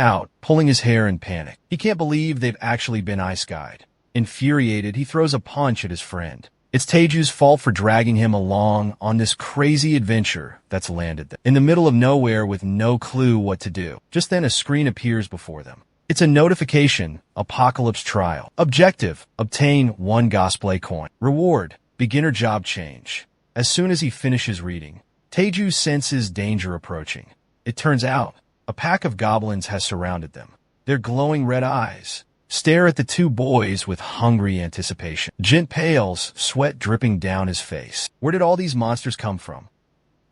out, pulling his hair in panic. He can't believe they've actually been ice-guyed. Infuriated, he throws a punch at his friend. It's Taeju's fault for dragging him along on this crazy adventure that's landed them in the middle of nowhere with no clue what to do. Just then a screen appears before them. It's a notification, Apocalypse Trial. Objective, obtain 1 Gosplay coin. Reward, beginner job change. As soon as he finishes reading, Taeju senses danger approaching. It turns out, a pack of goblins has surrounded them. Their glowing red eyes stare at the two boys with hungry anticipation. Jin pales, sweat dripping down his face. Where did all these monsters come from?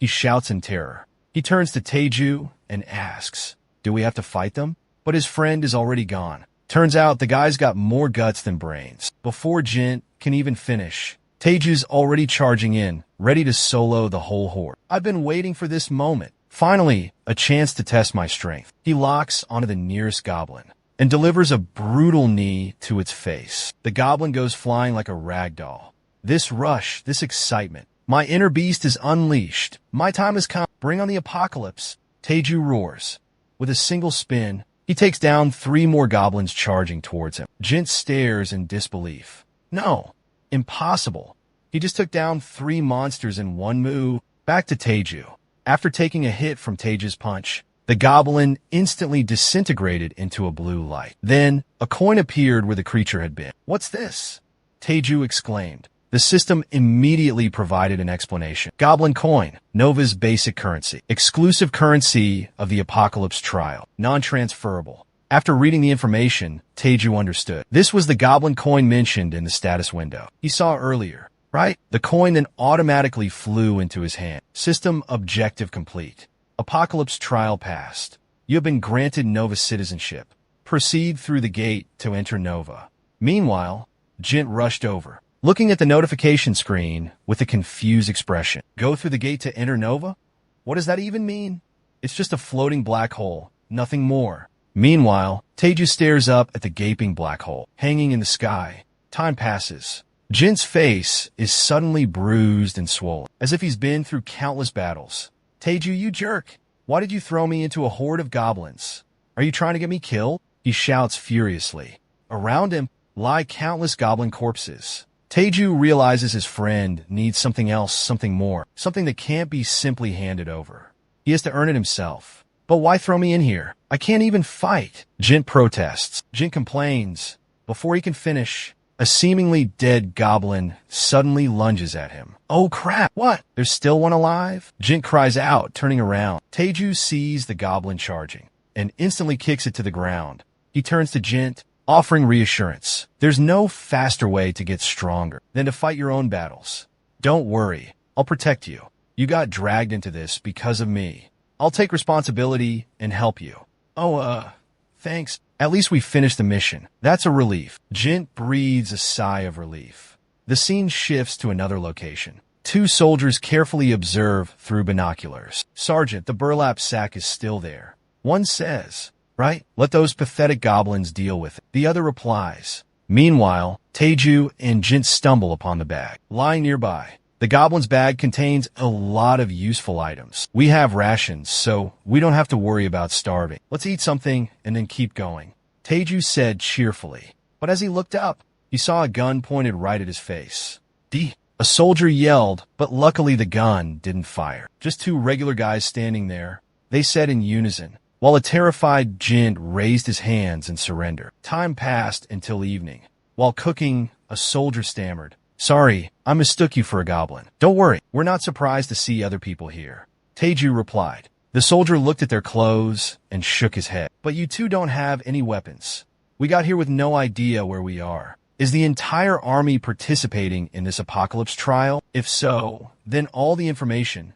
He shouts in terror. He turns to Taeju and asks, do we have to fight them? But his friend is already gone. Turns out the guy's got more guts than brains. Before Jin can even finish, Taeju's already charging in, ready to solo the whole horde. I've been waiting for this moment. Finally, a chance to test my strength. He locks onto the nearest goblin and delivers a brutal knee to its face. The goblin goes flying like a rag doll. This rush, this excitement. My inner beast is unleashed. My time has come. Bring on the apocalypse. Taeju roars. With a single spin, he takes down 3 more goblins charging towards him. Jin stares in disbelief. No, impossible. He just took down 3 monsters in one move. Back to Taeju. After taking a hit from Taeju's punch, the goblin instantly disintegrated into a blue light. Then, a coin appeared where the creature had been. What's this? Taeju exclaimed. The system immediately provided an explanation. Goblin coin, Nova's basic currency. Exclusive currency of the Apocalypse Trial. Non-transferable. After reading the information, Taeju understood. This was the goblin coin mentioned in the status window he saw earlier, right? The coin then automatically flew into his hand. System objective complete. Apocalypse Trial passed. You have been granted Nova citizenship. Proceed through the gate to enter Nova. Meanwhile, Jin rushed over, looking at the notification screen with a confused expression. Go through the gate to enter Nova? What does that even mean? It's just a floating black hole, nothing more. Meanwhile, Taeju stares up at the gaping black hole, hanging in the sky. Time passes. Jin's face is suddenly bruised and swollen, as if he's been through countless battles. Taeju, you jerk. Why did you throw me into a horde of goblins? Are you trying to get me killed? He shouts furiously. Around him lie countless goblin corpses. Taeju realizes his friend needs something else, something more, something that can't be simply handed over. He has to earn it himself. But why throw me in here? I can't even fight. Jin protests. Jin complains. Before he can finish, a seemingly dead goblin suddenly lunges at him. Oh crap, what? There's still one alive? Jin cries out, turning around. Taeju sees the goblin charging and instantly kicks it to the ground. He turns to Jin, offering reassurance. There's no faster way to get stronger than to fight your own battles. Don't worry, I'll protect you. You got dragged into this because of me. I'll take responsibility and help you. Oh, thanks. At least we finished the mission. That's a relief. Jin breathes a sigh of relief. The scene shifts to another location. 2 soldiers carefully observe through binoculars. Sergeant, the burlap sack is still there. One says, right, let those pathetic goblins deal with it. The other replies. Meanwhile, Taeju and Jin stumble upon the bag. Lying nearby, the goblin's bag contains a lot of useful items. We have rations, so we don't have to worry about starving. Let's eat something and then keep going, Taeju said cheerfully. But as he looked up, he saw a gun pointed right at his face. A soldier yelled, but luckily the gun didn't fire. Just 2 regular guys standing there, they said in unison, while a terrified Jin raised his hands in surrender. Time passed until evening. While cooking, a soldier stammered, Sorry, I mistook you for a goblin. Don't worry, we're not surprised to see other people here. Taeju replied. The soldier looked at their clothes and shook his head. But you 2 don't have any weapons. We got here with no idea where we are. Is the entire army participating in this apocalypse trial? If so, then all the information.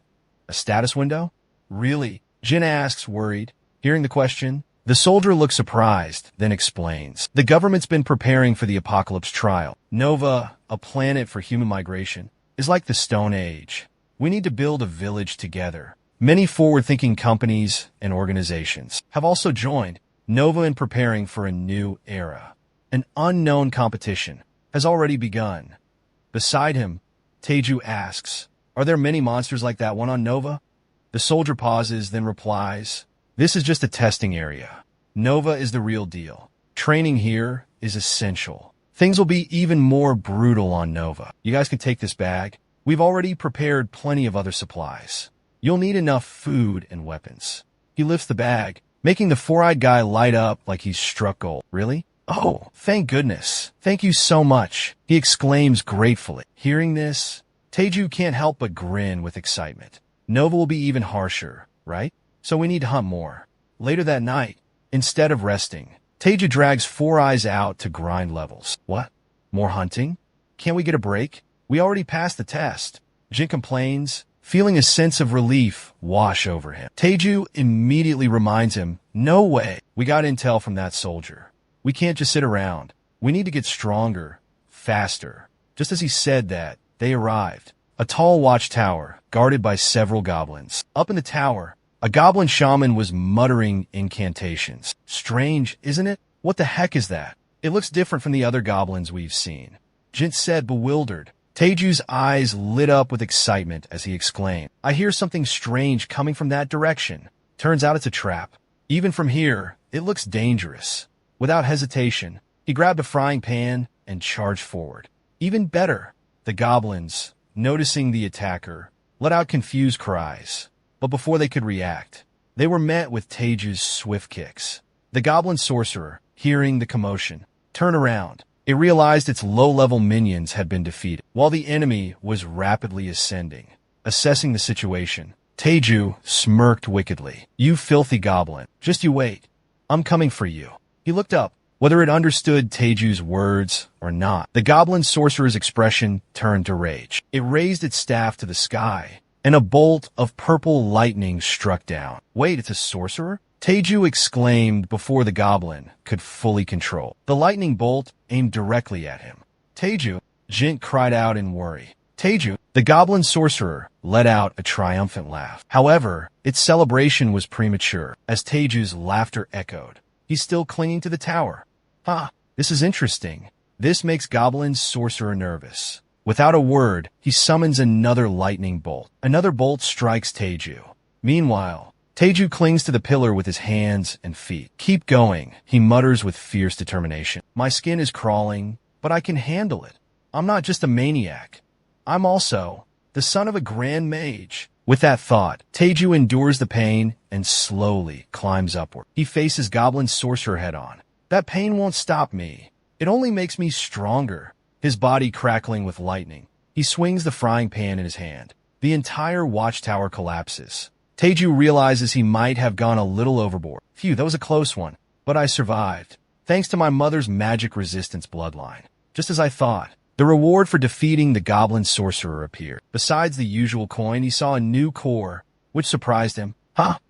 A status window? Really? Jin asks, worried. Hearing the question, the soldier looks surprised, then explains. The government's been preparing for the apocalypse trial. Nova, a planet for human migration, is like the Stone Age. We need to build a village together. Many forward-thinking companies and organizations have also joined Nova in preparing for a new era. An unknown competition has already begun. Beside him, Taeju asks, Are there many monsters like that one on Nova? The soldier pauses, then replies, This is just a testing area. Nova is the real deal. Training here is essential. Things will be even more brutal on Nova. You guys can take this bag. We've already prepared plenty of other supplies. You'll need enough food and weapons. He lifts the bag, making the four-eyed guy light up like he's struck gold. Really? Oh, thank goodness. Thank you so much, he exclaims gratefully. Hearing this, Teju can't help but grin with excitement. Nova will be even harsher, right? So we need to hunt more. Later that night, instead of resting, Teju drags Four Eyes out to grind levels. What? More hunting? Can't we get a break? We already passed the test. Jin complains, feeling a sense of relief wash over him. Teju immediately reminds him, no way. We got intel from that soldier. We can't just sit around. We need to get stronger, faster. Just as he said that, they arrived. A tall watchtower, guarded by several goblins. Up in the tower, a goblin shaman was muttering incantations. Strange, isn't it? What the heck is that? It looks different from the other goblins we've seen. Jin said, bewildered. Teju's eyes lit up with excitement as he exclaimed, I hear something strange coming from that direction. Turns out it's a trap. Even from here, it looks dangerous. Without hesitation, he grabbed a frying pan and charged forward. Even better, the goblins, noticing the attacker, let out confused cries. But before they could react, they were met with Teju's swift kicks. The goblin sorcerer, hearing the commotion, turned around. It realized its low-level minions had been defeated, while the enemy was rapidly ascending. Assessing the situation, Teju smirked wickedly. You filthy goblin. Just you wait. I'm coming for you. He looked up. Whether it understood Teju's words or not, the goblin sorcerer's expression turned to rage. It raised its staff to the sky, and a bolt of purple lightning struck down. Wait, it's a sorcerer? Teju exclaimed before the goblin could fully control. The lightning bolt aimed directly at him. Teju, Jin cried out in worry. Teju, the goblin sorcerer, let out a triumphant laugh. However, its celebration was premature, as Teju's laughter echoed. He's still clinging to the tower. This is interesting. This makes Goblin's sorcerer nervous. Without a word, he summons another lightning bolt. Another bolt strikes Teju. Meanwhile, Teju clings to the pillar with his hands and feet. Keep going, he mutters with fierce determination. My skin is crawling, but I can handle it. I'm not just a maniac. I'm also the son of a grand mage. With that thought, Teju endures the pain and slowly climbs upward. He faces Goblin's sorcerer head-on. That pain won't stop me. It only makes me stronger. His body crackling with lightning. He swings the frying pan in his hand. The entire watchtower collapses. Teju realizes he might have gone a little overboard. Phew, that was a close one. But I survived, thanks to my mother's magic resistance bloodline. Just as I thought. The reward for defeating the goblin sorcerer appeared. Besides the usual coin, he saw a new core, which surprised him.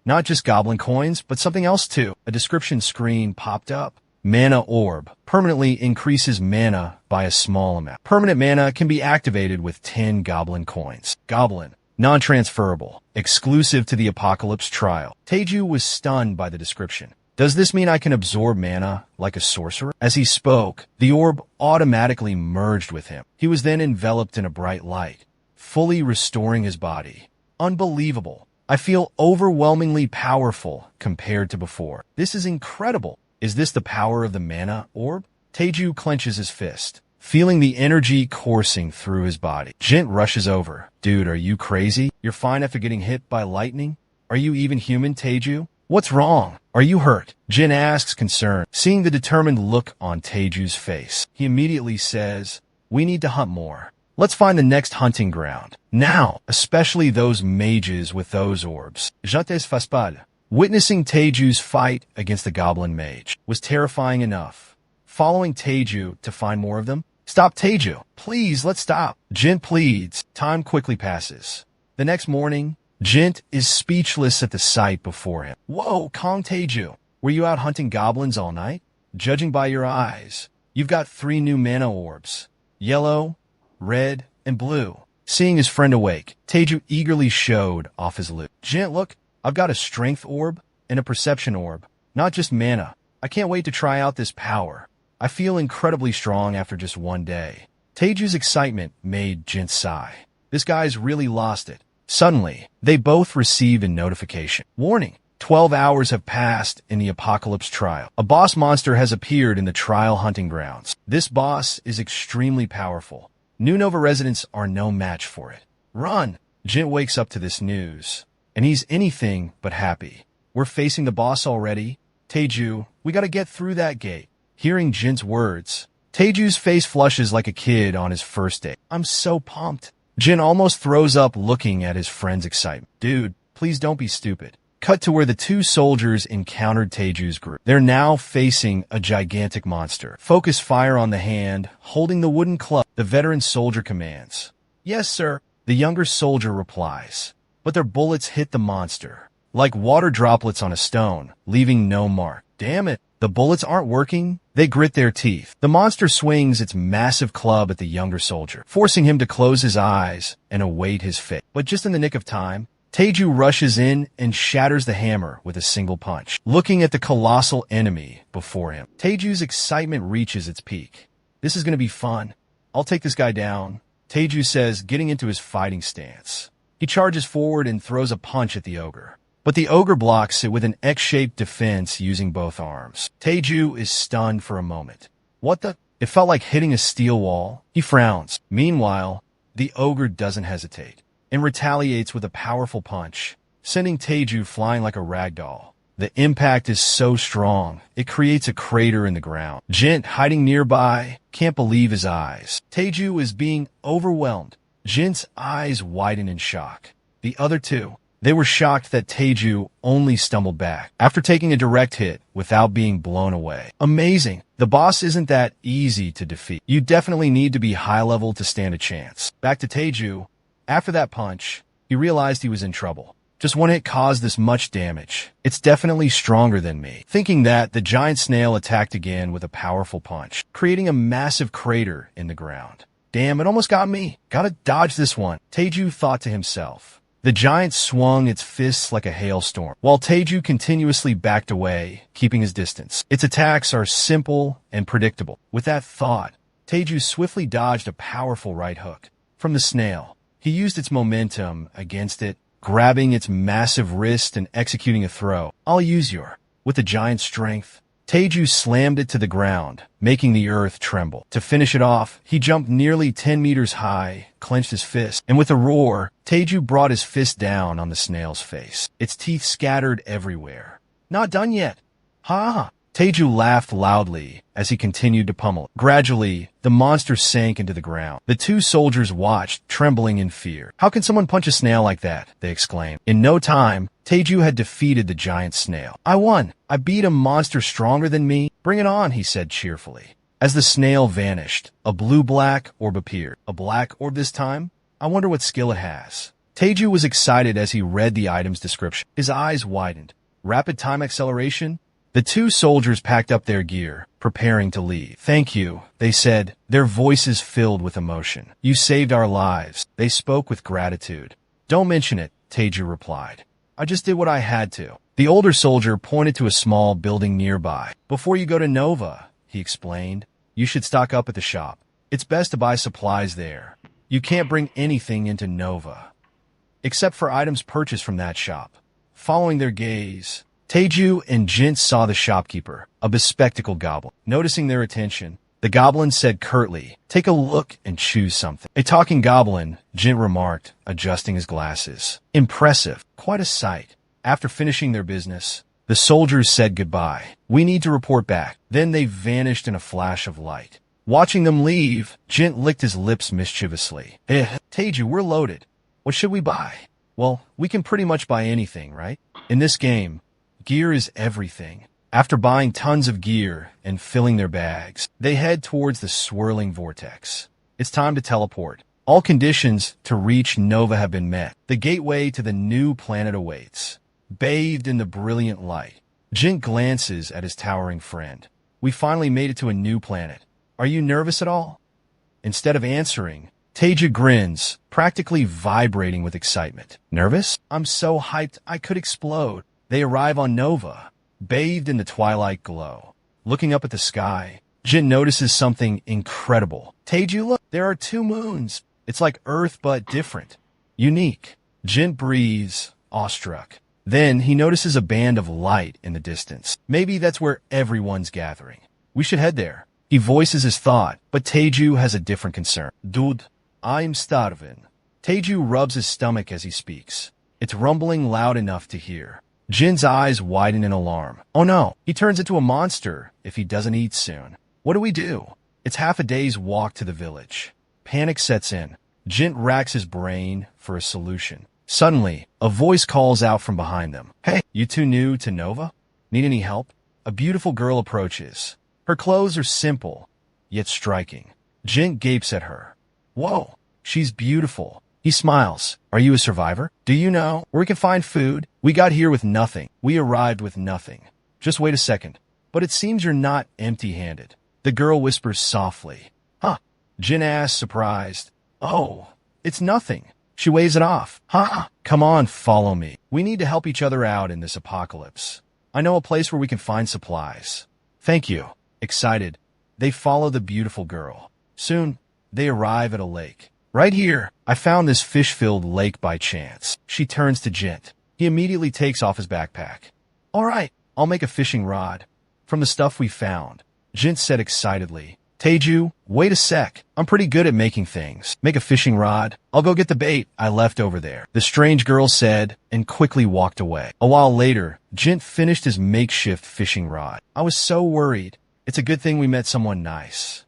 Not just goblin coins, but something else too. A description screen popped up. Mana Orb permanently increases mana by a small amount. Permanent mana can be activated with 10 goblin coins. Goblin, non-transferable, exclusive to the Apocalypse Trial. Teju was stunned by the description. Does this mean I can absorb mana like a sorcerer? As he spoke, the orb automatically merged with him. He was then enveloped in a bright light, fully restoring his body. Unbelievable. I feel overwhelmingly powerful compared to before. This is incredible. Is this the power of the mana orb? Teju clenches his fist, feeling the energy coursing through his body. Jin rushes over. Dude, are you crazy? You're fine after getting hit by lightning? Are you even human, Teju? What's wrong? Are you hurt? Jin asks, concerned, seeing the determined look on Teju's face. He immediately says, we need to hunt more. Let's find the next hunting ground. Now, especially those mages with those orbs. J'étais faspade. Witnessing Teju's fight against the goblin mage was terrifying enough. Following Teju to find more of them? Stop, Teju. Please, let's stop. Jin pleads. Time quickly passes. The next morning, Jin is speechless at the sight before him. Whoa, calm Teju. Were you out hunting goblins all night? Judging by your eyes, you've got 3 new mana orbs. Yellow, red, and blue. Seeing his friend awake, Teju eagerly showed off his loot. Jin, look. I've got a strength orb and a perception orb, not just mana. I can't wait to try out this power. I feel incredibly strong after just one day. Teju's excitement made Jin sigh. This guy's really lost it. Suddenly, they both received a notification. Warning, 12 hours have passed in the Apocalypse trial. A boss monster has appeared in the trial hunting grounds. This boss is extremely powerful. New Nova residents are no match for it. Run! Jint wakes up to this news, and he's anything but happy. We're facing the boss already? Taeju, we gotta get through that gate. Hearing Jint's words, Taeju's face flushes like a kid on his first date. I'm so pumped. Jint almost throws up looking at his friend's excitement. Dude, please don't be stupid. Cut to where the two soldiers encountered Taeju's group. They're now facing a gigantic monster. Focus fire on the hand, holding the wooden club. The veteran soldier commands. Yes, sir. The younger soldier replies. But their bullets hit the monster, like water droplets on a stone, leaving no mark. Damn it. The bullets aren't working. They grit their teeth. The monster swings its massive club at the younger soldier, forcing him to close his eyes and await his fate. But just in the nick of time, Taeju rushes in and shatters the hammer with a single punch. Looking at the colossal enemy before him, Taeju's excitement reaches its peak. This is going to be fun. I'll take this guy down, Taeju says, getting into his fighting stance. He charges forward and throws a punch at the ogre. But the ogre blocks it with an X-shaped defense using both arms. Taeju is stunned for a moment. What the? It felt like hitting a steel wall. He frowns. Meanwhile, the ogre doesn't hesitate and retaliates with a powerful punch, sending Taeju flying like a ragdoll. The impact is so strong, it creates a crater in the ground. Jint, hiding nearby, can't believe his eyes. Taeju is being overwhelmed. Jint's eyes widen in shock. The other two, they were shocked that Taeju only stumbled back after taking a direct hit without being blown away. Amazing. The boss isn't that easy to defeat. You definitely need to be high level to stand a chance. Back to Taeju. After that punch, he realized he was in trouble. Just one hit caused this much damage. It's definitely stronger than me. Thinking that, the giant snail attacked again with a powerful punch, creating a massive crater in the ground. Damn, it almost got me. Gotta dodge this one, Taeju thought to himself. The giant swung its fists like a hailstorm, while Taeju continuously backed away, keeping his distance. Its attacks are simple and predictable. With that thought, Taeju swiftly dodged a powerful right hook from the snail. He used its momentum against it, grabbing its massive wrist and executing a throw. I'll use your. With the giant strength, Taeju slammed it to the ground, making the earth tremble. To finish it off, he jumped nearly 10 meters high, clenched his fist, and with a roar, Taeju brought his fist down on the snail's face. Its teeth scattered everywhere. Not done yet. Ha! Taeju laughed loudly as he continued to pummel. Gradually, the monster sank into the ground. The two soldiers watched, trembling in fear. How can someone punch a snail like that? They exclaimed. In no time, Taeju had defeated the giant snail. I won. I beat a monster stronger than me. Bring it on, he said cheerfully. As the snail vanished, a blue-black orb appeared. A black orb this time? I wonder what skill it has. Taeju was excited as he read the item's description. His eyes widened. Rapid time acceleration? The two soldiers packed up their gear, preparing to leave. Thank you, they said, their voices filled with emotion. You saved our lives. They spoke with gratitude. Don't mention it, Taeju replied. I just did what I had to. The older soldier pointed to a small building nearby. Before you go to Nova, he explained, you should stock up at the shop. It's best to buy supplies there. You can't bring anything into Nova, except for items purchased from that shop. Following their gaze, Taeju and Jint saw the shopkeeper, a bespectacled goblin. Noticing their attention, the goblin said curtly, take a look and choose something. A talking goblin, Jint remarked, adjusting his glasses. Impressive. Quite a sight. After finishing their business, the soldiers said goodbye. We need to report back. Then they vanished in a flash of light. Watching them leave, Jint licked his lips mischievously. Taeju, we're loaded. What should we buy? Well, we can pretty much buy anything, right? In this game, gear is everything. After buying tons of gear and filling their bags, they head towards the swirling vortex. It's time to teleport. All conditions to reach Nova have been met. The gateway to the new planet awaits. Bathed in the brilliant light, Jint glances at his towering friend. We finally made it to a new planet. Are you nervous at all? Instead of answering, Taeju grins, practically vibrating with excitement. Nervous? I'm so hyped I could explode. They arrive on Nova, bathed in the twilight glow. Looking up at the sky, Jint notices something incredible. Taeju, look, there are 2 moons. It's like Earth but different. Unique. Jint breathes, awestruck. Then he notices a band of light in the distance. Maybe that's where everyone's gathering. We should head there. He voices his thought, but Taeju has a different concern. Dude, I'm starving. Taeju rubs his stomach as he speaks. It's rumbling loud enough to hear. Jin's eyes widen in alarm. Oh no, he turns into a monster if he doesn't eat soon. What do we do? It's half a day's walk to the village. Panic sets in. Jin racks his brain for a solution. Suddenly, a voice calls out from behind them. Hey, you two new to Nova? Need any help? A beautiful girl approaches. Her clothes are simple, yet striking. Jin gapes at her. Whoa, she's beautiful. He smiles. Are you a survivor? Do you know where we can find food? We got here with nothing. We arrived with nothing. Just wait a second. But it seems you're not empty-handed. The girl whispers softly. Huh. Jin asks, surprised. Oh, it's nothing. She waves it off. Huh. Come on, follow me. We need to help each other out in this apocalypse. I know a place where we can find supplies. Thank you. Excited, they follow the beautiful girl. Soon, they arrive at a lake. Right here, I found this fish-filled lake by chance. She turns to Jint. He immediately takes off his backpack. All right, I'll make a fishing rod. From the stuff we found. Jint said excitedly. Taeju, wait a sec. I'm pretty good at making things. Make a fishing rod. I'll go get the bait I left over there. The strange girl said and quickly walked away. A while later, Jint finished his makeshift fishing rod. I was so worried. It's a good thing we met someone nice.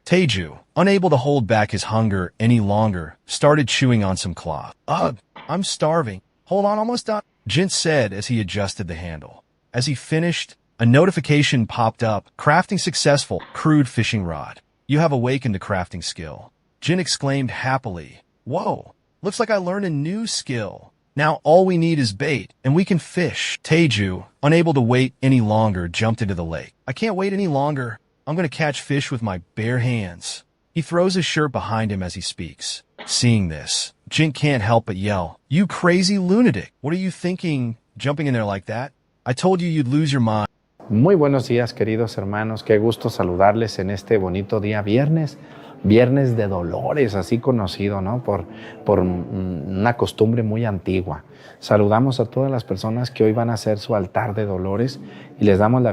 Taeju, unable to hold back his hunger any longer, started chewing on some cloth. Ugh, I'm starving. Hold on, almost done. Jint said as he adjusted the handle. As he finished, a notification popped up. Crafting successful. Crude fishing rod. You have awakened a crafting skill. Jin exclaimed happily. Whoa, looks like I learned a new skill. Now all we need is bait, and we can fish. Taeju, unable to wait any longer, jumped into the lake. I can't wait any longer. I'm going to catch fish with my bare hands. He throws his shirt behind him as he speaks. Seeing this, Jin can't help but yell, You crazy lunatic! What are you thinking, jumping in there like that? I told you you'd lose your mind. Muy buenos días, queridos hermanos. Qué gusto saludarles en este bonito día viernes. Viernes de Dolores, así conocido, ¿no? Por una costumbre muy antigua. Saludamos a todas las personas que hoy van a hacer su altar de Dolores y les damos la bienvenida.